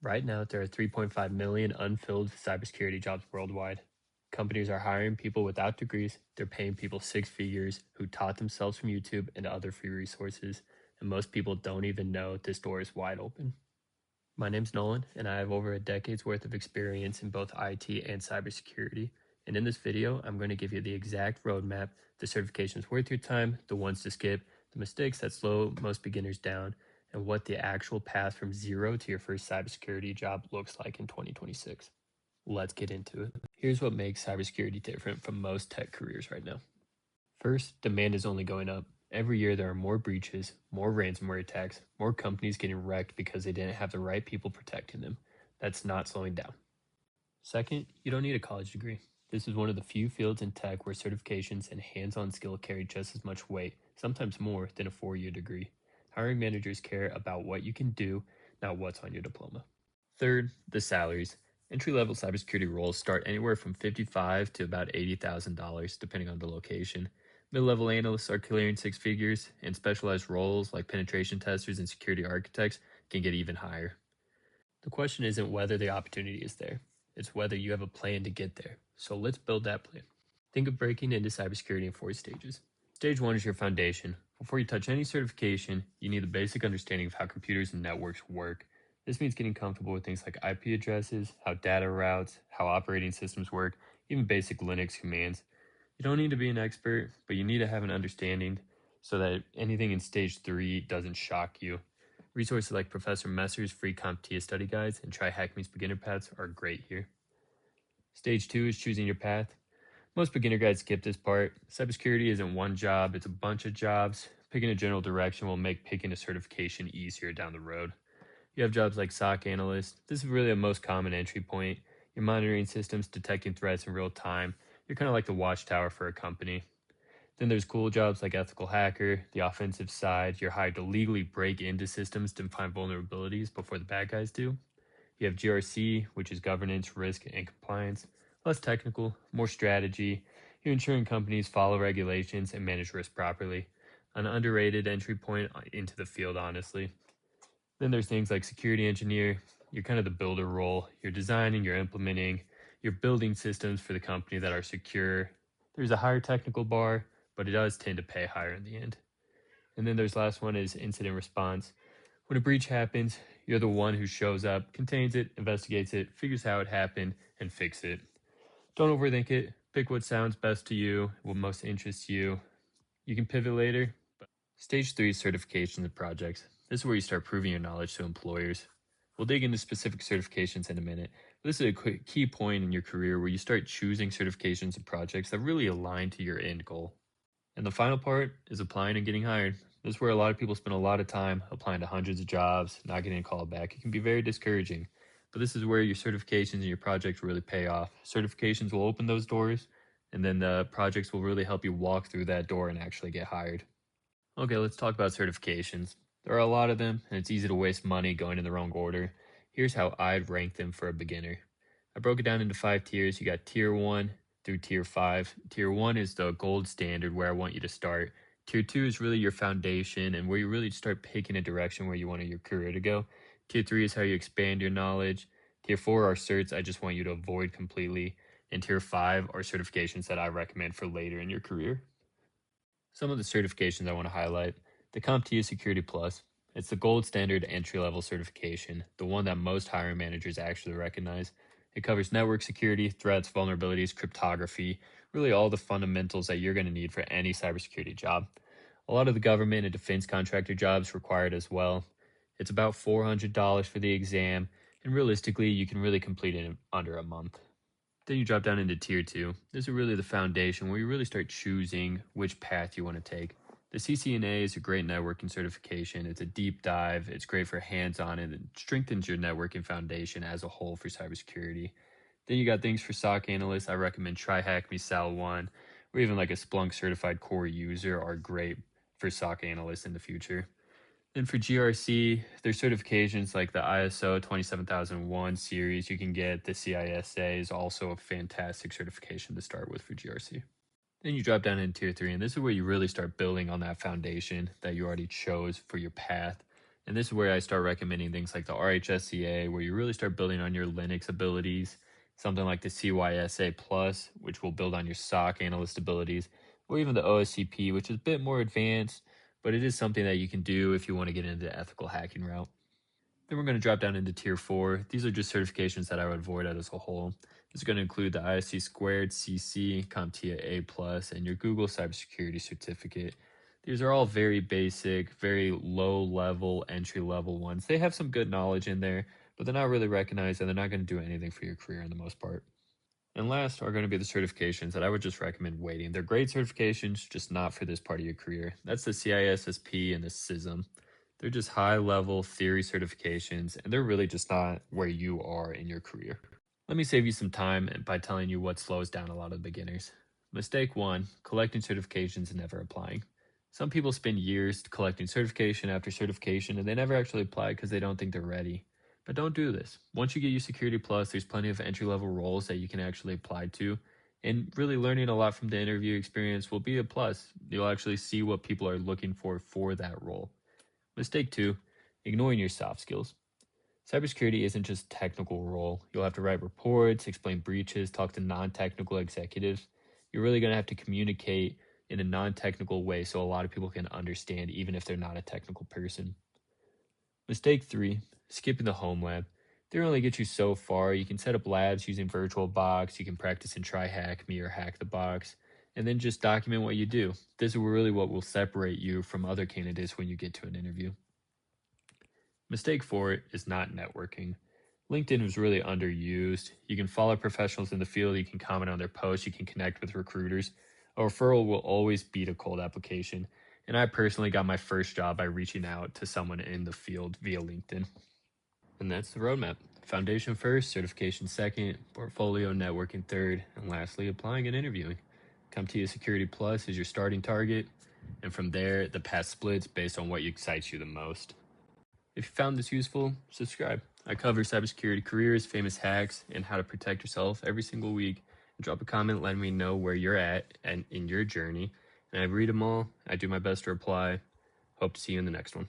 Right now, there are 3.5 million unfilled cybersecurity jobs worldwide. Companies are hiring people without degrees, they're paying people six figures who taught themselves from YouTube and other free resources, and most people don't even know this door is wide open. My name's Nolan, and I have over a decade's worth of experience in both IT and cybersecurity. And in this video, I'm going to give you the exact roadmap, the certifications worth your time, the ones to skip, the mistakes that slow most beginners down, and what the actual path from zero to your first cybersecurity job looks like in 2026. Let's get into it. Here's what makes cybersecurity different from most tech careers right now. First, demand is only going up. Every year, there are more breaches, more ransomware attacks, more companies getting wrecked because they didn't have the right people protecting them. That's not slowing down. Second, you don't need a college degree. This is one of the few fields in tech where certifications and hands-on skill carry just as much weight, sometimes more, than a four-year degree. Hiring managers care about what you can do, not what's on your diploma. Third, the salaries. Entry-level cybersecurity roles start anywhere from $55,000 to about $80,000, depending on the location. Mid-level analysts are clearing six figures, and specialized roles like penetration testers and security architects can get even higher. The question isn't whether the opportunity is there, it's whether you have a plan to get there. So let's build that plan. Think of breaking into cybersecurity in 4 stages. Stage 1 is your foundation. Before you touch any certification, you need a basic understanding of how computers and networks work. This means getting comfortable with things like IP addresses, how data routes, how operating systems work, even basic Linux commands. You don't need to be an expert, but you need to have an understanding so that anything in stage 3 doesn't shock you. Resources like Professor Messer's free CompTIA study guides and Try Hack Me's beginner paths are great here. Stage 2 is choosing your path. Most beginner guides skip this part. Cybersecurity isn't one job, it's a bunch of jobs. Picking a general direction will make picking a certification easier down the road. You have jobs like SOC analyst. This is really the most common entry point. You're monitoring systems, detecting threats in real time. You're kind of like the watchtower for a company. Then there's cool jobs like ethical hacker, the offensive side. You're hired to legally break into systems to find vulnerabilities before the bad guys do. You have GRC, which is governance, risk, and compliance. Less technical, more strategy. You're ensuring companies follow regulations and manage risk properly. An underrated entry point into the field, honestly. Then there's things like security engineer. You're kind of the builder role. You're designing, you're implementing, you're building systems for the company that are secure. There's a higher technical bar, but it does tend to pay higher in the end. And then there's last one is incident response. When a breach happens, you're the one who shows up, contains it, investigates it, figures how it happened, and fix it. Don't overthink it. Pick what sounds best to you, what most interests you. You can pivot later. Stage 3 is certifications and projects. This is where you start proving your knowledge to employers. We'll dig into specific certifications in a minute, but this is a key point in your career where you start choosing certifications and projects that really align to your end goal. And the final part is applying and getting hired. This is where a lot of people spend a lot of time applying to hundreds of jobs, not getting a call back. It can be very discouraging, but this is where your certifications and your projects really pay off. Certifications will open those doors, and then the projects will really help you walk through that door and actually get hired. Okay, let's talk about certifications. There are a lot of them, and it's easy to waste money going in the wrong order. Here's how I'd rank them for a beginner. I broke it down into 5 tiers. You got tier 1 through tier 5. Tier 1 is the gold standard where I want you to start. Tier 2 is really your foundation and where you really start picking a direction where you want your career to go. Tier 3 is how you expand your knowledge. Tier 4 are certs I just want you to avoid completely. And tier 5 are certifications that I recommend for later in your career. Some of the certifications I want to highlight. The CompTIA Security Plus. It's the gold standard entry-level certification, the one that most hiring managers actually recognize. It covers network security, threats, vulnerabilities, cryptography, really all the fundamentals that you're going to need for any cybersecurity job. A lot of the government and defense contractor jobs require it as well. It's about $400 for the exam, and realistically, you can really complete it in under a month. Then you drop down into tier 2. This is really the foundation where you really start choosing which path you want to take. The CCNA is a great networking certification. It's a deep dive. It's great for hands-on and it strengthens your networking foundation as a whole for cybersecurity. Then you got things for SOC analysts. I recommend Try Hack Me Sal 1 or even like a Splunk certified core user are great for SOC analysts in the future. Then for GRC, there's certifications like the ISO 27001 series you can get. The CISA is also a fantastic certification to start with for GRC. Then you drop down into tier 3, and this is where you really start building on that foundation that you already chose for your path. And this is where I start recommending things like the RHSCA, where you really start building on your Linux abilities, something like the CYSA Plus, which will build on your SOC analyst abilities, or even the OSCP, which is a bit more advanced, but it is something that you can do if you want to get into the ethical hacking route. Then we're going to drop down into tier 4. These are just certifications that I would avoid as a whole. This is going to include the ISC squared, CC, CompTIA A+, and your Google Cybersecurity certificate. These are all very basic, very low level, entry level ones. They have some good knowledge in there, but they're not really recognized and they're not going to do anything for your career in the most part. And last are going to be the certifications that I would just recommend waiting. They're great certifications, just not for this part of your career. That's the CISSP and the CISM. They're just high level theory certifications, and they're really just not where you are in your career. Let me save you some time by telling you what slows down a lot of beginners. Mistake 1, collecting certifications and never applying. Some people spend years collecting certification after certification and they never actually apply because they don't think they're ready. But don't do this. Once you get your Security Plus, there's plenty of entry level roles that you can actually apply to. And really learning a lot from the interview experience will be a plus. You'll actually see what people are looking for that role. Mistake 2, ignoring your soft skills. Cybersecurity isn't just a technical role. You'll have to write reports, explain breaches, talk to non-technical executives. You're really going to have to communicate in a non-technical way so a lot of people can understand even if they're not a technical person. Mistake 3, skipping the home lab. They only get you so far. You can set up labs using VirtualBox, you can practice and try Hack Me or Hack the Box, and then just document what you do. This is really what will separate you from other candidates when you get to an interview. Mistake 4 is not networking. LinkedIn is really underused. You can follow professionals in the field, you can comment on their posts, you can connect with recruiters. A referral will always beat a cold application. And I personally got my first job by reaching out to someone in the field via LinkedIn. And that's the roadmap. Foundation first, certification second, portfolio networking third, and lastly, applying and interviewing. CompTIA Security Plus is your starting target, and from there, the path splits based on what excites you the most. If you found this useful, subscribe. I cover cybersecurity careers, famous hacks, and how to protect yourself every single week. Drop a comment letting me know where you're at and in your journey. And I read them all. I do my best to reply. Hope to see you in the next one.